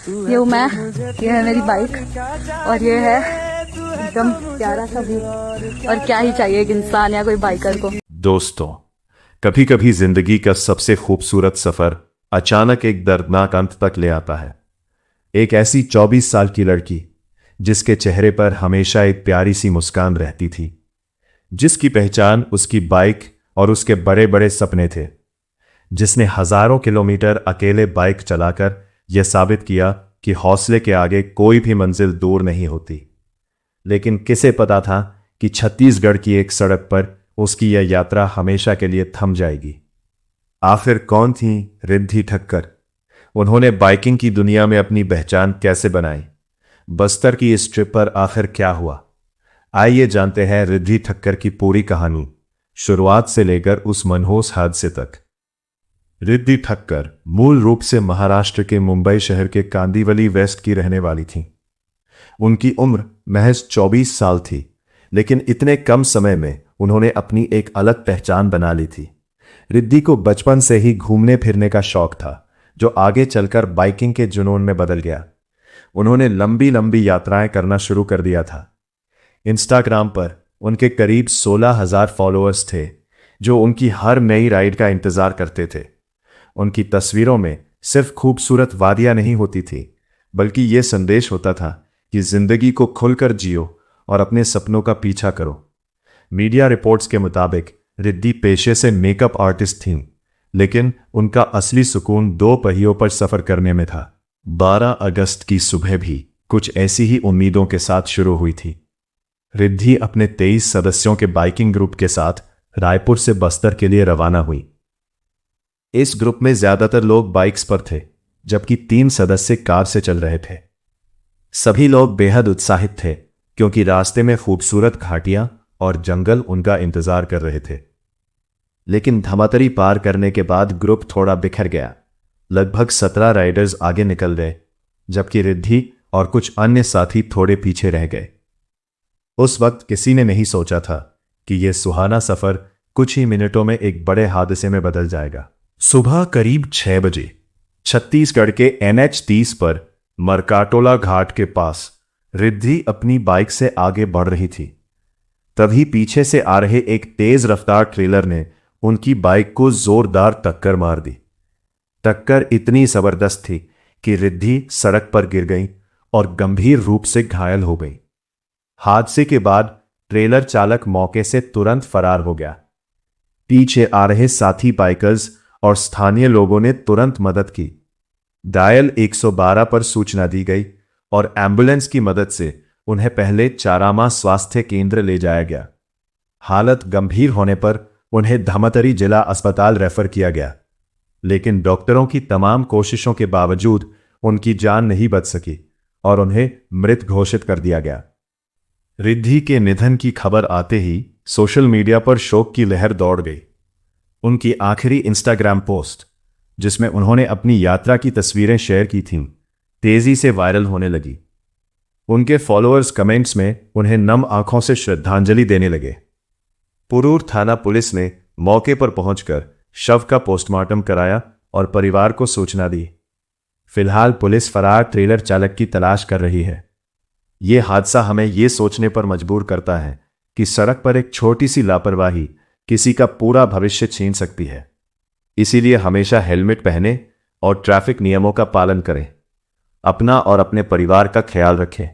ये हूँ मैं, ये है मेरी बाइक और ये है एकदम प्यारा सा व्यू। और क्या ही चाहिए एक इंसान या कोई बाइकर को। दोस्तों, कभी कभी जिंदगी का सबसे खूबसूरत सफर अचानक एक दर्दनाक अंत तक ले आता है। एक ऐसी 24 साल की लड़की जिसके चेहरे पर हमेशा एक प्यारी सी मुस्कान रहती थी, जिसकी पहचान उसकी बाइक और उसके बड़े बड़े सपने थे, जिसने हजारों किलोमीटर अकेले बाइक चलाकर यह साबित किया कि हौसले के आगे कोई भी मंजिल दूर नहीं होती। लेकिन किसे पता था कि छत्तीसगढ़ की एक सड़क पर उसकी यह यात्रा हमेशा के लिए थम जाएगी। आखिर कौन थी रिद्धि ठक्कर? उन्होंने बाइकिंग की दुनिया में अपनी पहचान कैसे बनाई? बस्तर की इस ट्रिप पर आखिर क्या हुआ? आइए जानते हैं रिद्धि ठक्कर की पूरी कहानी, शुरुआत से लेकर उस मनहूस हादसे तक। रिद्धि ठक्कर मूल रूप से महाराष्ट्र के मुंबई शहर के कांदिवली वेस्ट की रहने वाली थीं। उनकी उम्र महज 24 साल थी, लेकिन इतने कम समय में उन्होंने अपनी एक अलग पहचान बना ली थी। रिद्धि को बचपन से ही घूमने फिरने का शौक था, जो आगे चलकर बाइकिंग के जुनून में बदल गया। उन्होंने लंबी लंबी यात्राएं करना शुरू कर दिया था। इंस्टाग्राम पर उनके करीब 16,000 फॉलोअर्स थे, जो उनकी हर नई राइड का इंतजार करते थे। उनकी तस्वीरों में सिर्फ खूबसूरत वादियां नहीं होती थी, बल्कि यह संदेश होता था कि जिंदगी को खुलकर जियो और अपने सपनों का पीछा करो। मीडिया रिपोर्ट्स के मुताबिक रिद्धि पेशे से मेकअप आर्टिस्ट थीं, लेकिन उनका असली सुकून 2 पहियों पर सफर करने में था। 12 अगस्त की सुबह भी कुछ ऐसी ही उम्मीदों के साथ शुरू हुई थी। रिद्धि अपने 23 सदस्यों के बाइकिंग ग्रुप के साथ रायपुर से बस्तर के लिए रवाना हुई। इस ग्रुप में ज्यादातर लोग बाइक्स पर थे, जबकि 3 सदस्य कार से चल रहे थे। सभी लोग बेहद उत्साहित थे, क्योंकि रास्ते में खूबसूरत घाटियां और जंगल उनका इंतजार कर रहे थे। लेकिन धमातरी पार करने के बाद ग्रुप थोड़ा बिखर गया। लगभग 17 राइडर्स आगे निकल गए, जबकि रिद्धि और कुछ अन्य साथी थोड़े पीछे रह गए। उस वक्त किसी ने नहीं सोचा था कि यह सुहाना सफर कुछ ही मिनटों में एक बड़े हादसे में बदल जाएगा। सुबह करीब 6 बजे छत्तीसगढ़ के NH 30 पर मरकाटोला घाट के पास रिद्धि अपनी बाइक से आगे बढ़ रही थी। तभी पीछे से आ रहे एक तेज रफ्तार ट्रेलर ने उनकी बाइक को जोरदार टक्कर मार दी। टक्कर इतनी जबरदस्त थी कि रिद्धि सड़क पर गिर गई और गंभीर रूप से घायल हो गई। हादसे के बाद ट्रेलर चालक मौके से तुरंत फरार हो गया। पीछे आ रहे साथी बाइकर्स और स्थानीय लोगों ने तुरंत मदद की। डायल 112 पर सूचना दी गई और एम्बुलेंस की मदद से उन्हें पहले चारामा स्वास्थ्य केंद्र ले जाया गया। हालत गंभीर होने पर उन्हें धमतरी जिला अस्पताल रेफर किया गया, लेकिन डॉक्टरों की तमाम कोशिशों के बावजूद उनकी जान नहीं बच सकी और उन्हें मृत घोषित कर दिया गया। रिद्धि के निधन की खबर आते ही सोशल मीडिया पर शोक की लहर दौड़ गई। उनकी आखिरी इंस्टाग्राम पोस्ट, जिसमें उन्होंने अपनी यात्रा की तस्वीरें शेयर की थीं, तेजी से वायरल होने लगी। उनके फॉलोअर्स कमेंट्स में उन्हें नम आंखों से श्रद्धांजलि देने लगे। पुरूर थाना पुलिस ने मौके पर पहुंचकर शव का पोस्टमार्टम कराया और परिवार को सूचना दी। फिलहाल पुलिस फरार ट्रेलर चालक की तलाश कर रही है। यह हादसा हमें यह सोचने पर मजबूर करता है कि सड़क पर एक छोटी सी लापरवाही किसी का पूरा भविष्य छीन सकती है। इसीलिए हमेशा हेलमेट पहनें और ट्रैफिक नियमों का पालन करें। अपना और अपने परिवार का ख्याल रखें।